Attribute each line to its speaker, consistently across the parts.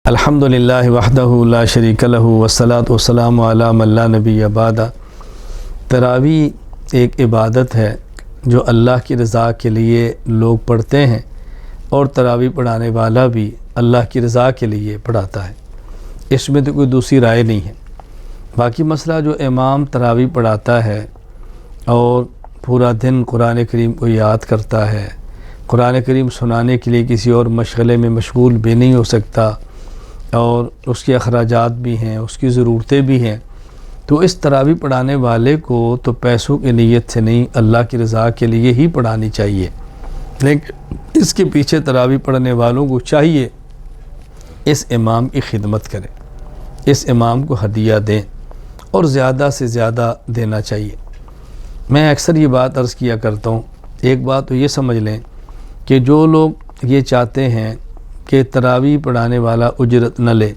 Speaker 1: الحمدللہ وحدہ لا شریک لہ والصلاۃ والسلام علی من لا نبی بعد۔ تراویح ایک عبادت ہے جو اللہ کی رضا کے لیے لوگ پڑھتے ہیں، اور تراویح پڑھانے والا بھی اللہ کی رضا کے لیے پڑھاتا ہے، اس میں تو کوئی دوسری رائے نہیں ہے۔ باقی مسئلہ جو امام تراویح پڑھاتا ہے اور پورا دن قرآن کریم کو یاد کرتا ہے، قرآن کریم سنانے کے لیے کسی اور مشغلے میں مشغول بھی نہیں ہو سکتا، اور اس کے اخراجات بھی ہیں، اس کی ضرورتیں بھی ہیں، تو اس تراویح پڑھانے والے کو تو پیسوں کی نیت سے نہیں، اللہ کی رضا کے لیے ہی پڑھانی چاہیے۔ لیکن اس کے پیچھے تراویح پڑھنے والوں کو چاہیے اس امام کی خدمت کریں، اس امام کو ہدیہ دیں، اور زیادہ سے زیادہ دینا چاہیے۔ میں اکثر یہ بات عرض کیا کرتا ہوں، ایک بات تو یہ سمجھ لیں کہ جو لوگ یہ چاہتے ہیں کہ تراویح پڑھانے والا اجرت نہ لے،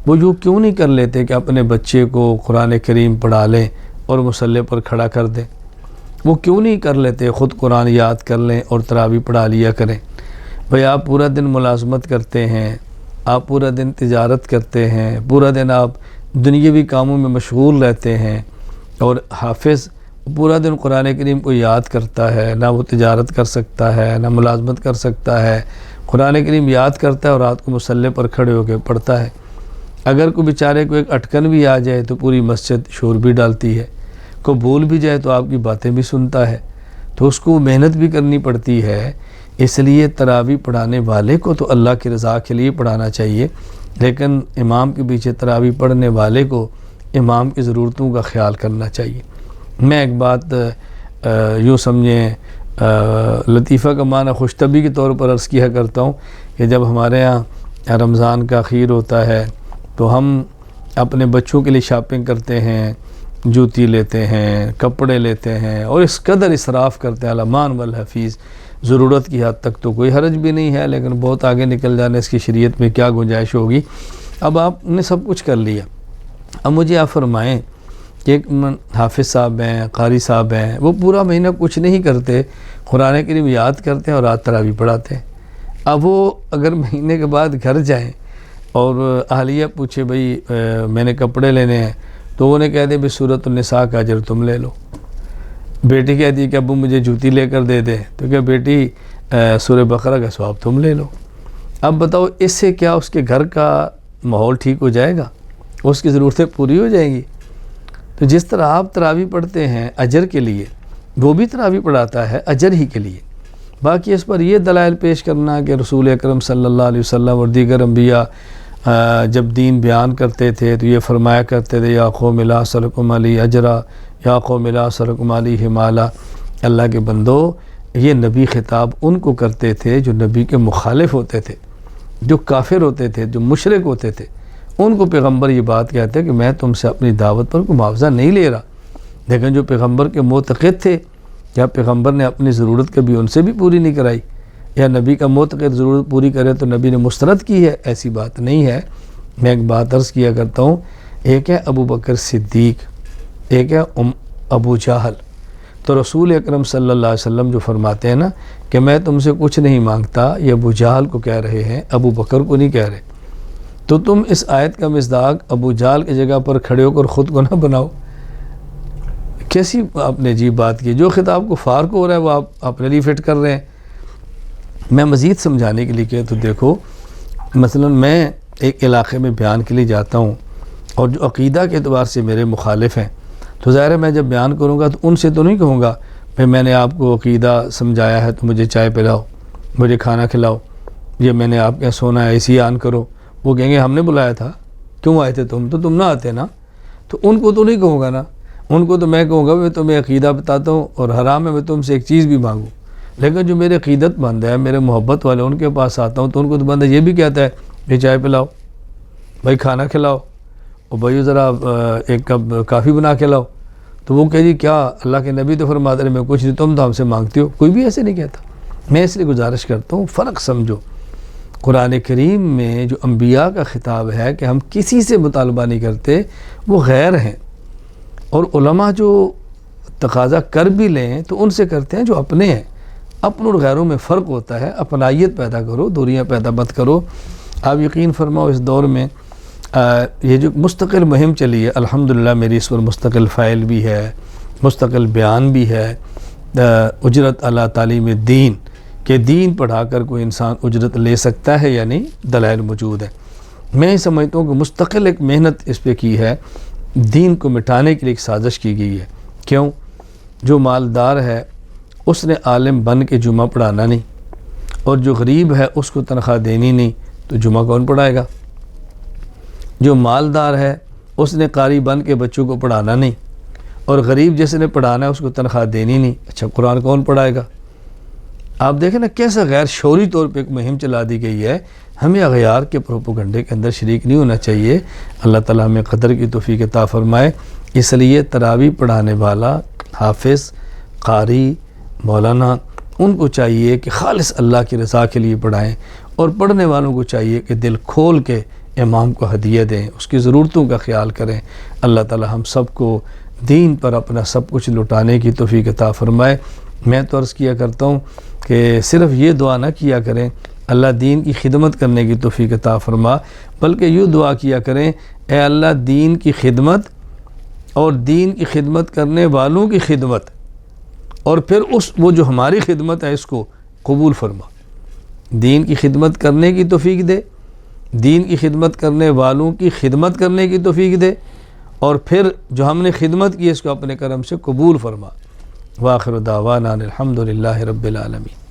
Speaker 1: وہ یوں کیوں نہیں کر لیتے کہ اپنے بچے کو قرآن کریم پڑھا لیں اور مصلی پر کھڑا کر دیں؟ وہ کیوں نہیں کر لیتے خود قرآن یاد کر لیں اور تراویح پڑھا لیا کریں؟ بھئی آپ پورا دن ملازمت کرتے ہیں، آپ پورا دن تجارت کرتے ہیں، پورا دن آپ دنیاوی کاموں میں مشغول رہتے ہیں، اور حافظ پورا دن قرآن کریم کو یاد کرتا ہے، نہ وہ تجارت کر سکتا ہے، نہ ملازمت کر سکتا ہے، قرآن کریم یاد کرتا ہے اور رات کو مصلی پر کھڑے ہو کے پڑھتا ہے۔ اگر کوئی بیچارے کو ایک اٹکن بھی آ جائے تو پوری مسجد شور بھی ڈالتی ہے، کوئی بھول بھی جائے تو آپ کی باتیں بھی سنتا ہے، تو اس کو محنت بھی کرنی پڑتی ہے۔ اس لیے تراویح پڑھانے والے کو تو اللہ کی رضا کے لیے پڑھانا چاہیے، لیکن امام کے پیچھے تراویح پڑھنے والے کو امام کی ضرورتوں کا خیال کرنا چاہیے۔ میں ایک بات یوں سمجھیں لطیفہ کا معنی خوش طبعی کے طور پر عرض کیا کرتا ہوں کہ جب ہمارے ہاں رمضان کا اخیر ہوتا ہے تو ہم اپنے بچوں کے لیے شاپنگ کرتے ہیں، جوتی لیتے ہیں، کپڑے لیتے ہیں، اور اس قدر اسراف کرتے ہیں الامان والحفیظ، ضرورت کی حد تک تو کوئی حرج بھی نہیں ہے، لیکن بہت آگے نکل جانے اس کی شریعت میں کیا گنجائش ہوگی۔ اب آپ نے سب کچھ کر لیا، اب مجھے آپ فرمائیں کہ ایک حافظ صاحب ہیں، قاری صاحب ہیں، وہ پورا مہینہ کچھ نہیں کرتے، قرآن کریم یاد کرتے ہیں اور رات تراویح پڑھاتے ہیں۔ اب وہ اگر مہینے کے بعد گھر جائیں اور اہلیہ پوچھے بھئی میں نے کپڑے لینے ہیں، تو انہیں کہہ دے بھئی سورۃ النساء کا اجر تم لے لو۔ بیٹی کہتی ہے کہ ابو مجھے جوتی لے کر دے دے، تو کہ بیٹی سورہ بقرہ کا ثواب تم لے لو۔ اب بتاؤ اس سے کیا اس کے گھر کا ماحول ٹھیک ہو جائے گا؟ اس کی ضرورتیں پوری ہو جائیں گی؟ تو جس طرح آپ تراویح پڑھتے ہیں اجر کے لیے، وہ بھی تراویح پڑھاتا ہے اجر ہی کے لیے۔ باقی اس پر یہ دلائل پیش کرنا کہ رسول اکرم صلی اللہ علیہ وسلم اور دیگر انبیاء جب دین بیان کرتے تھے تو یہ فرمایا کرتے تھے یا قوم لا اسألکم علیہ اجرا، یا قوم لا اسألکم علیہ مالا۔ اللہ کے بندو، یہ نبی خطاب ان کو کرتے تھے جو نبی کے مخالف ہوتے تھے، جو کافر ہوتے تھے، جو مشرک ہوتے تھے۔ ان کو پیغمبر یہ بات کہتے ہیں کہ میں تم سے اپنی دعوت پر کوئی معاوضہ نہیں لے رہا، لیکن جو پیغمبر کے معتقد تھے، یا پیغمبر نے اپنی ضرورت کبھی ان سے بھی پوری نہیں کرائی، یا نبی کا معتقد ضرورت پوری کرے تو نبی نے مسترد کی ہے، ایسی بات نہیں ہے۔ میں ایک بات عرض کیا کرتا ہوں، ایک ہے ابو بکر صدیق، ایک ہے ابو جہل۔ تو رسول اکرم صلی اللہ علیہ وسلم جو فرماتے ہیں نا کہ میں تم سے کچھ نہیں مانگتا، یہ ابو جہل کو کہہ رہے ہیں، ابو بکر کو نہیں کہہ رہے۔ تو تم اس آیت کا مصداق ابو جہل کی جگہ پر کھڑے ہو کر خود کو نہ بناؤ۔ کیسی آپ نے عجیب بات کی، جو خطاب کو فار کو ہو رہا ہے وہ آپ اپنے لیے فٹ کر رہے ہیں۔ میں مزید سمجھانے کے لیے کہ تو دیکھو، مثلا میں ایک علاقے میں بیان کے لیے جاتا ہوں، اور جو عقیدہ کے اعتبار سے میرے مخالف ہیں، تو ظاہر ہے میں جب بیان کروں گا تو ان سے تو نہیں کہوں گا بھئی میں نے آپ کو عقیدہ سمجھایا ہے تو مجھے چائے پلاؤ، مجھے کھانا کھلاؤ، یہ میں نے آپ کے سونا ہے اے سی آن کرو۔ وہ کہیں گے ہم نے بلایا تھا، کیوں آئے تھے تم؟ تو تم نہ آتے نا۔ تو ان کو تو نہیں کہوں گا نا، ان کو تو میں کہوں گا میں تمہیں عقیدہ بتاتا ہوں، اور حرام ہے میں تم سے ایک چیز بھی مانگوں۔ لیکن جو میرے عقیدت مند ہے، میرے محبت والے، ان کے پاس آتا ہوں تو ان کو تو بندہ یہ بھی کہتا ہے بھائی چائے پلاؤ، بھائی کھانا کھلاؤ، اور بھائی ذرا ایک کپ کافی بنا کے لاؤ۔ تو وہ کہہ جی کیا اللہ کے نبی تو فرماتے ہیں میں کچھ نہیں، تم تو ہم سے مانگتے ہو۔ کوئی بھی ایسے نہیں کہتا۔ میں اس لیے گزارش کرتا ہوں فرق سمجھو۔ قرآن کریم میں جو انبیاء کا خطاب ہے کہ ہم کسی سے مطالبہ نہیں کرتے، وہ غیر ہیں، اور علماء جو تقاضا کر بھی لیں تو ان سے کرتے ہیں جو اپنے ہیں۔ اپن اور غیروں میں فرق ہوتا ہے، اپنائیت پیدا کرو، دوریاں پیدا مت کرو۔ آپ یقین فرماؤ اس دور میں یہ جو مستقل مہم چلی ہے، الحمدللہ میری اس پر مستقل فائل بھی ہے، مستقل بیان بھی ہے، اجرت علی تعلیم دین کہ دین پڑھا کر کوئی انسان اجرت لے سکتا ہے یا نہیں، دلائل موجود ہے۔ میں سمجھتا ہوں کہ مستقل ایک محنت اس پہ کی ہے، دین کو مٹانے کے لیے ایک سازش کی گئی ہے۔ کیوں؟ جو مالدار ہے اس نے عالم بن کے جمعہ پڑھانا نہیں، اور جو غریب ہے اس کو تنخواہ دینی نہیں، تو جمعہ کون پڑھائے گا؟ جو مالدار ہے اس نے قاری بن کے بچوں کو پڑھانا نہیں، اور غریب جس نے پڑھانا ہے اس کو تنخواہ دینی نہیں، اچھا قرآن کون پڑھائے گا؟ آپ دیکھیں نا کیسا غیر شعوری طور پہ ایک مہم چلا دی گئی ہے۔ ہمیں اغیار کے پروپیگنڈے کے اندر شریک نہیں ہونا چاہیے۔ اللہ تعالیٰ ہمیں قدر کی توفیق عطا فرمائے۔ اس لیے تراویح پڑھانے والا، حافظ، قاری، مولانا، ان کو چاہیے کہ خالص اللہ کی رضا کے لیے پڑھائیں، اور پڑھنے والوں کو چاہیے کہ دل کھول کے امام کو ہدیہ دیں، اس کی ضرورتوں کا خیال کریں۔ اللہ تعالیٰ ہم سب کو دین پر اپنا سب کچھ لٹانے کی توفیق عطا فرمائے۔ میں تو عرض کیا کرتا ہوں کہ صرف یہ دعا نہ کیا کریں اللہ دین کی خدمت کرنے کی توفیق عطا فرما، بلکہ یہ دعا کیا کریں اے اللہ دین کی خدمت اور دین کی خدمت کرنے والوں کی خدمت، اور پھر وہ جو ہماری خدمت ہے اس کو قبول فرما۔ دین کی خدمت کرنے کی توفیق دے، دین کی خدمت کرنے والوں کی خدمت کرنے کی توفیق دے، اور پھر جو ہم نے خدمت کی اس کو اپنے کرم سے قبول فرما۔ وآخر دعوانا الحمدللہ رب العالمین۔